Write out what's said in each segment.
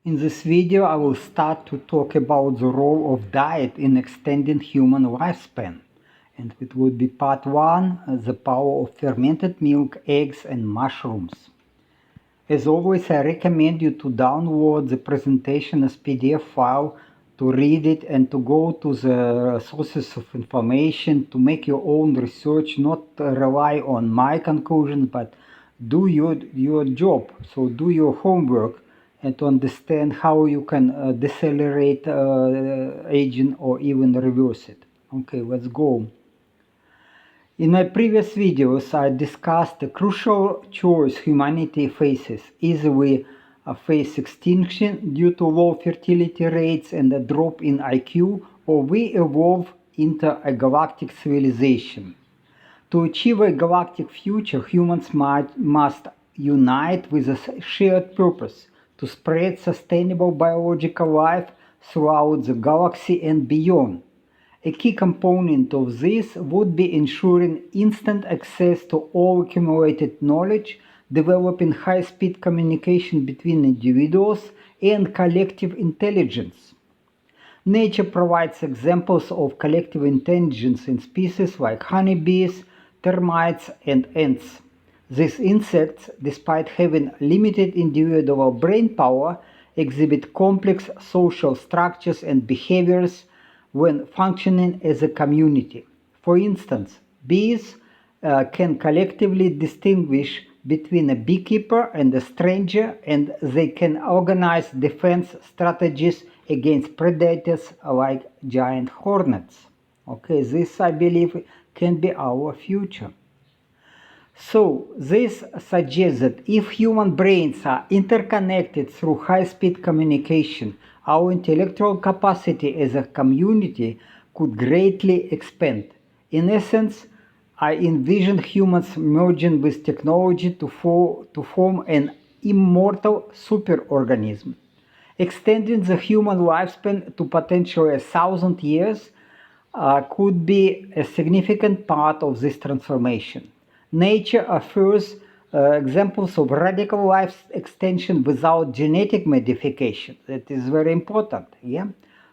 In this video, I will start to talk about the role of diet in extending human lifespan. And it would be part 1, the power of fermented milk, eggs and mushrooms. As always, I recommend you to download the presentation as PDF file, to read it and to go to the sources of information, to make your own research, not rely on my conclusions, but do your job. So do your homework and to understand how you can decelerate aging or even reverse it. Okay, let's go. In my previous videos, I discussed the crucial choice humanity faces. Either we face extinction due to low fertility rates and a drop in IQ, or we evolve into a galactic civilization. To achieve a galactic future, humans must unite with a shared purpose to spread sustainable biological life throughout the galaxy and beyond. A key component of this would be ensuring instant access to all accumulated knowledge, developing high-speed communication between individuals, and collective intelligence. Nature provides examples of collective intelligence in species like honeybees, termites, and ants. These insects, despite having limited individual brain power, exhibit complex social structures and behaviors when functioning as a community. For instance, bees can collectively distinguish between a beekeeper and a stranger, and they can organize defense strategies against predators like giant hornets. Okay, this I believe can be our future. So this suggests that if human brains are interconnected through high-speed communication, our intellectual capacity as a community could greatly expand. In essence, I envision humans merging with technology to form an immortal superorganism. Extending the human lifespan to potentially 1,000 years could be a significant part of this transformation. Nature offers examples of radical life extension without genetic modification. That is very important. Yeah.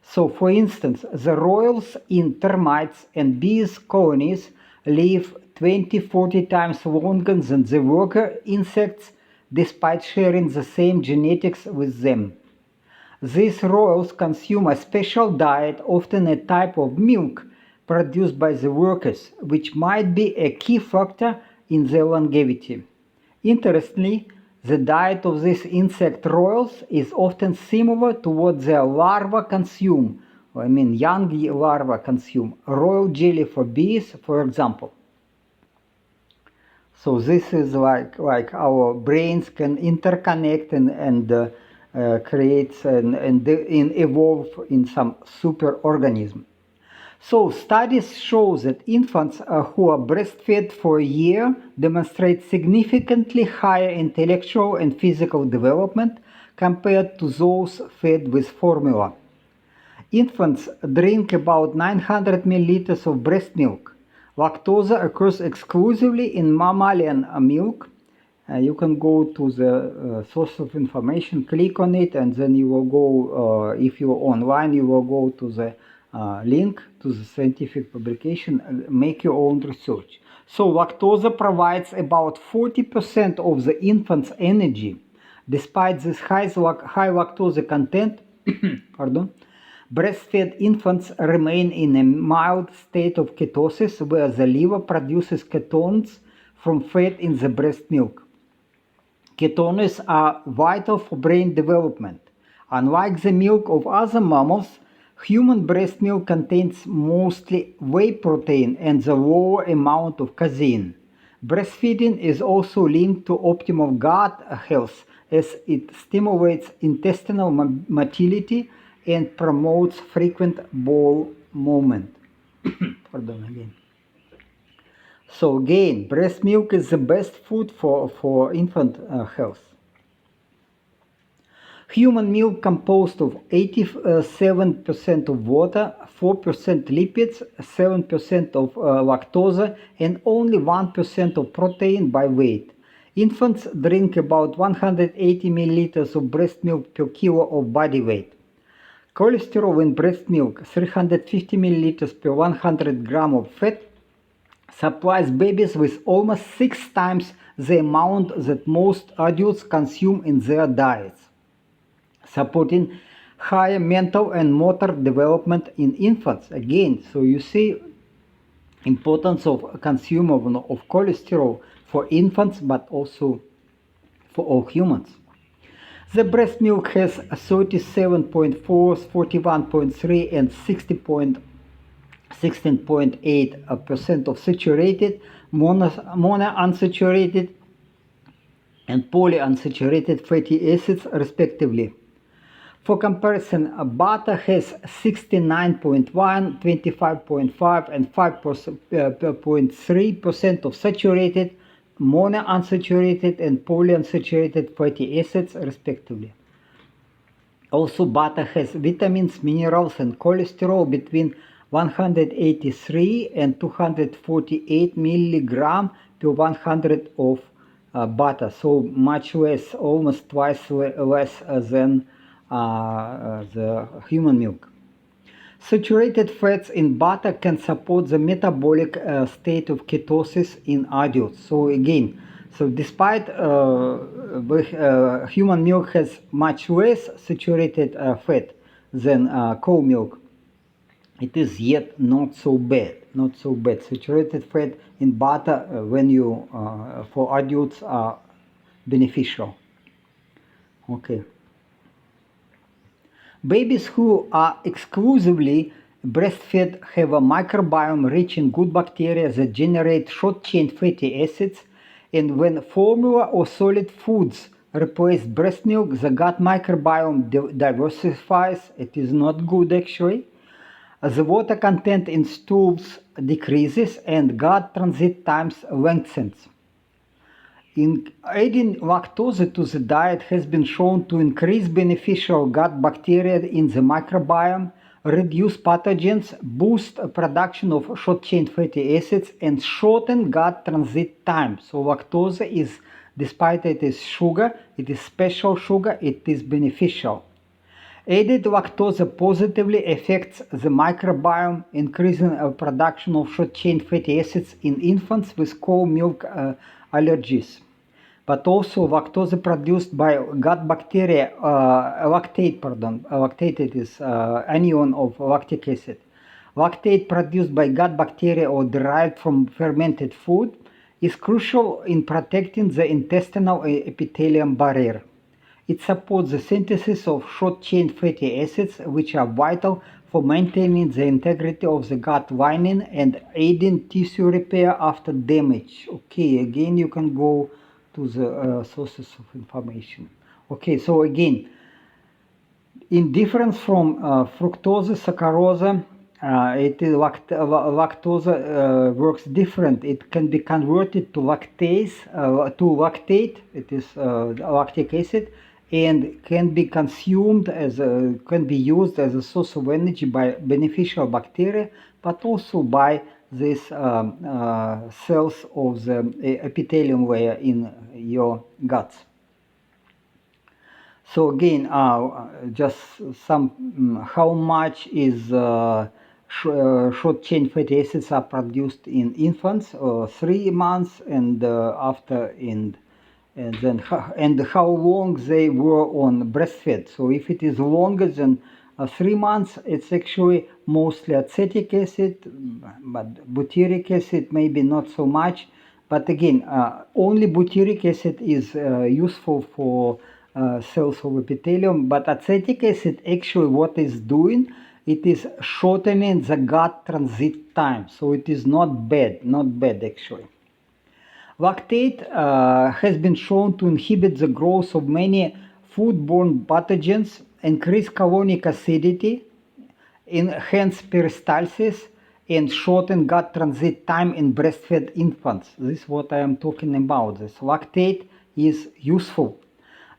So, for instance, the royals in termites and bees colonies live 20-40 times longer than the worker insects, despite sharing the same genetics with them. These royals consume a special diet, often a type of milk produced by the workers, which might be a key factor in their longevity. Interestingly, the diet of these insect royals is often similar to what their larvae consume, young larvae consume, royal jelly for bees, for example. So this is like our brains can interconnect and create and evolve in some superorganism. So studies show that infants who are breastfed for a year demonstrate significantly higher intellectual and physical development compared to those fed with formula. Infants drink about 900 milliliters of breast milk. Lactose occurs exclusively in mammalian milk. You can go to the source of information, click on it, and then you will go, if you're online, you will go to the link to the scientific publication, make your own research. So lactose provides about 40% of the infant's energy. Despite this high lactose content, breastfed infants remain in a mild state of ketosis, where the liver produces ketones from fat in the breast milk. Ketones are vital for brain development. Unlike the milk of other mammals, human breast milk contains mostly whey protein and the lower amount of casein. Breastfeeding is also linked to optimal gut health, as it stimulates intestinal motility and promotes frequent bowel movement. Pardon again. So again, breast milk is the best food for infant health. Human milk composed of 87% of water, 4% lipids, 7% of lactose, and only 1% of protein by weight. Infants drink about 180 milliliters of breast milk per kilo of body weight. Cholesterol in breast milk, 350 milliliters per 100 gram of fat, supplies babies with almost 6 times the amount that most adults consume in their diets, supporting higher mental and motor development in infants. Again, so you see importance of consumption of cholesterol for infants, but also for all humans. The breast milk has 37.4, 41.3, and 16.8% of saturated, monounsaturated, and polyunsaturated fatty acids, respectively. For comparison, butter has 69.1, 25.5, and 5.3% of saturated, monounsaturated, and polyunsaturated fatty acids, respectively. Also, butter has vitamins, minerals, and cholesterol between 183 and 248 milligram per 100 of butter, so much less, almost twice less than the human milk. Saturated fats in butter can support the metabolic state of ketosis in adults. So again, so despite human milk has much less saturated fat than cow milk, it is yet not so bad. Not so bad. Saturated fat in butter when you for adults are beneficial. Okay. Babies who are exclusively breastfed have a microbiome rich in good bacteria that generate short-chain fatty acids, and when formula or solid foods replace breast milk, the gut microbiome diversifies. It is not good actually. The water content in stools decreases and gut transit times lengthens. Adding lactose to the diet has been shown to increase beneficial gut bacteria in the microbiome, reduce pathogens, boost production of short-chain fatty acids, and shorten gut transit time. So lactose is, despite it is sugar, it is special sugar, it is beneficial. Added lactose positively affects the microbiome, increasing production of short-chain fatty acids in infants with cow milk allergies. But also lactose produced by gut bacteria, lactate it is anion of lactic acid. Lactate produced by gut bacteria or derived from fermented food is crucial in protecting the intestinal epithelium barrier. It supports the synthesis of short-chain fatty acids, which are vital for maintaining the integrity of the gut lining and aiding tissue repair after damage. Okay, again you can go to the sources of information. Okay, so again, in difference from fructose, saccharose, lactose works different. It can be converted to lactate. It is lactic acid, and can be consumed as can be used as a source of energy by beneficial bacteria, but also by these cells of the epithelium layer in your guts. So again, just some how much is short-chain fatty acids are produced in infants, 3 months, and after and then how long they were on breastfed. So if it is longer than 3 months, it's actually mostly acetic acid, but butyric acid maybe not so much. But again, only butyric acid is useful for cells of epithelium, but acetic acid actually what is doing, it is shortening the gut transit time. So it is not bad actually. Lactate has been shown to inhibit the growth of many foodborne pathogens, increase colonic acidity, enhance peristalsis, and shorten gut transit time in breastfed infants. This is what I am talking about. This lactate is useful.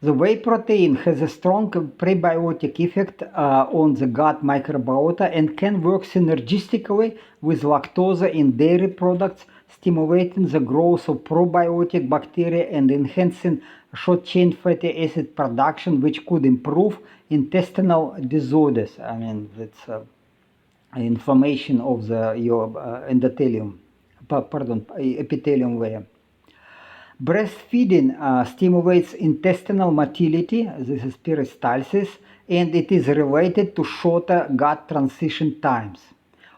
The whey protein has a strong prebiotic effect on the gut microbiota and can work synergistically with lactose in dairy products stimulating the growth of probiotic bacteria and enhancing short-chain fatty acid production, which could improve intestinal disorders. I mean, that's inflammation of your epithelium layer. Breastfeeding stimulates intestinal motility, this is peristalsis, and it is related to shorter gut transition times.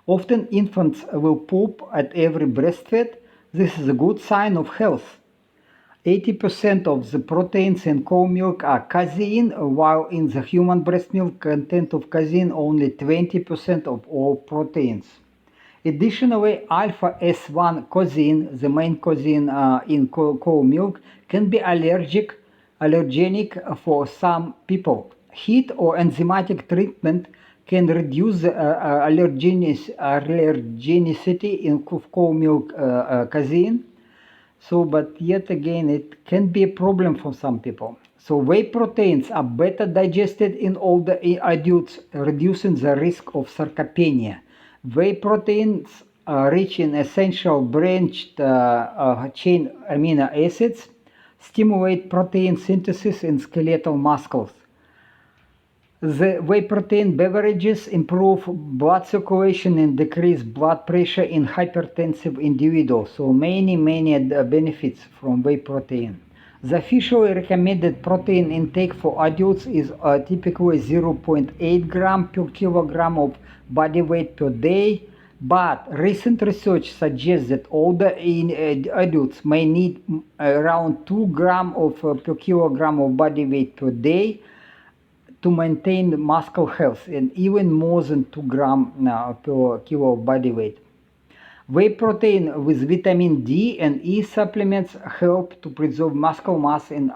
Often infants will poop at every breastfeed. This is a good sign of health. 80% of the proteins in cow milk are casein, while in the human breast milk content of casein only 20% of all proteins. Additionally, alpha S1 casein, the main casein in cow milk, can be allergenic for some people. Heat or enzymatic treatment can reduce the allergenicity in cow milk casein. So, but yet again, it can be a problem for some people. So, whey proteins are better digested in older adults, reducing the risk of sarcopenia. Whey proteins are rich in essential branched chain amino acids, stimulate protein synthesis in skeletal muscles. The whey protein beverages improve blood circulation and decrease blood pressure in hypertensive individuals. So many benefits from whey protein. The officially recommended protein intake for adults is typically 0.8 gram per kilogram of body weight per day, but recent research suggests that older adults may need around 2 gram per kilogram of body weight per day to maintain muscle health, and even more than 2 gram per kilo of body weight. Whey protein with vitamin D and E supplements help to preserve muscle mass in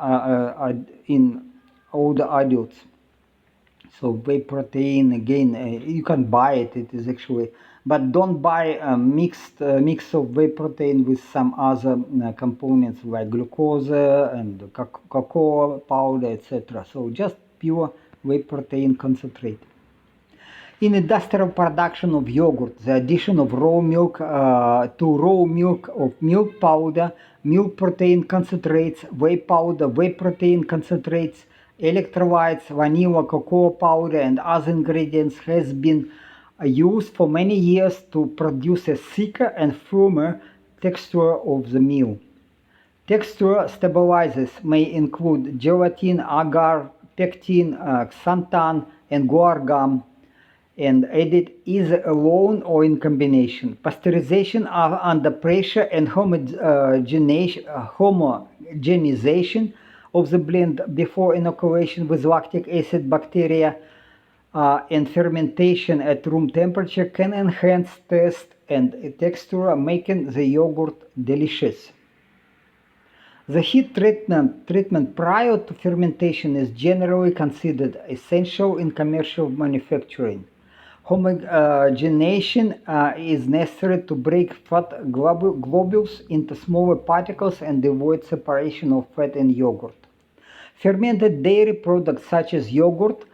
older adults. So whey protein, again, you can buy it. It is actually, but don't buy a mix of whey protein with some other components like glucose and cocoa powder, etc. So just pure whey protein concentrate. In industrial production of yogurt, the addition of raw milk to raw milk of milk powder, milk protein concentrates, whey powder, whey protein concentrates, electrolytes, vanilla, cocoa powder, and other ingredients has been used for many years to produce a thicker and firmer texture of the meal. Texture stabilizers may include gelatin, agar, pectin, xanthan, and guar gum, and added either alone or in combination. Pasteurization under pressure and homogenization of the blend before inoculation with lactic acid bacteria and fermentation at room temperature can enhance taste and texture, making the yogurt delicious. The heat treatment prior to fermentation is generally considered essential in commercial manufacturing. Homogenization is necessary to break fat globules into smaller particles and avoid separation of fat in yogurt. Fermented dairy products such as yogurt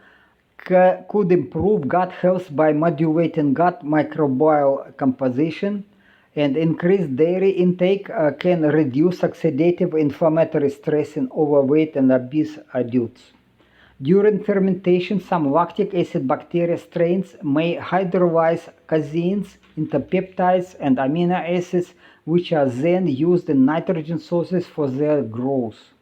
could improve gut health by modulating gut microbial composition, and increased dairy intake can reduce oxidative inflammatory stress in overweight and obese adults. During fermentation, some lactic acid bacteria strains may hydrolyze caseins into peptides and amino acids, which are then used in nitrogen sources for their growth.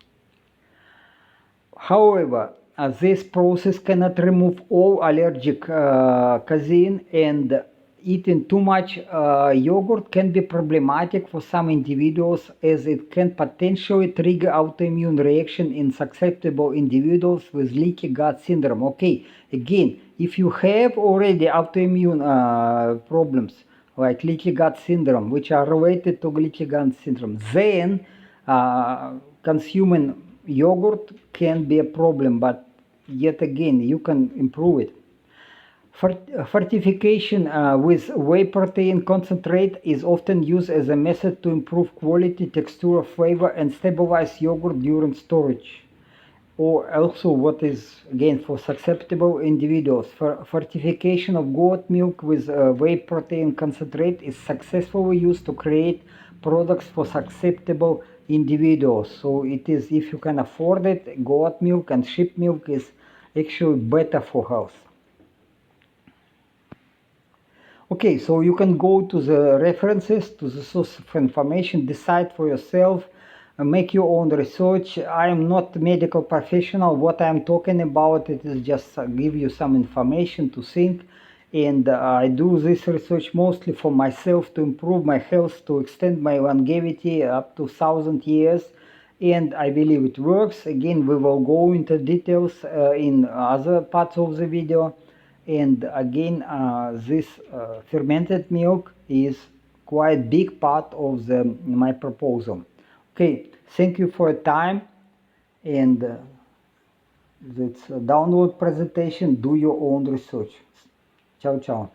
However, this process cannot remove all allergic casein, and eating too much yogurt can be problematic for some individuals, as it can potentially trigger autoimmune reaction in susceptible individuals with leaky gut syndrome. Okay, again, if you have already autoimmune problems like leaky gut syndrome, which are related to leaky gut syndrome, then consuming yogurt can be a problem, but yet again, you can improve it. Fortification with whey protein concentrate is often used as a method to improve quality, texture, flavor, and stabilize yogurt during storage. Or also, what is again for susceptible individuals, fortification of goat milk with whey protein concentrate is successfully used to create products for susceptible individuals. So it is, if you can afford it, goat milk and sheep milk is actually better for health. Okay, so you can go to the references, to the source of information, decide for yourself, make your own research. I am not a medical professional. What I am talking about, it is just give you some information to think. And I do this research mostly for myself, to improve my health, to extend my longevity up to 1,000 years. And I believe it works. Again, we will go into details in other parts of the video. And again, this fermented milk is quite big part of my proposal. Okay, thank you for your time, and that's a download presentation. Do your own research. Ciao, ciao.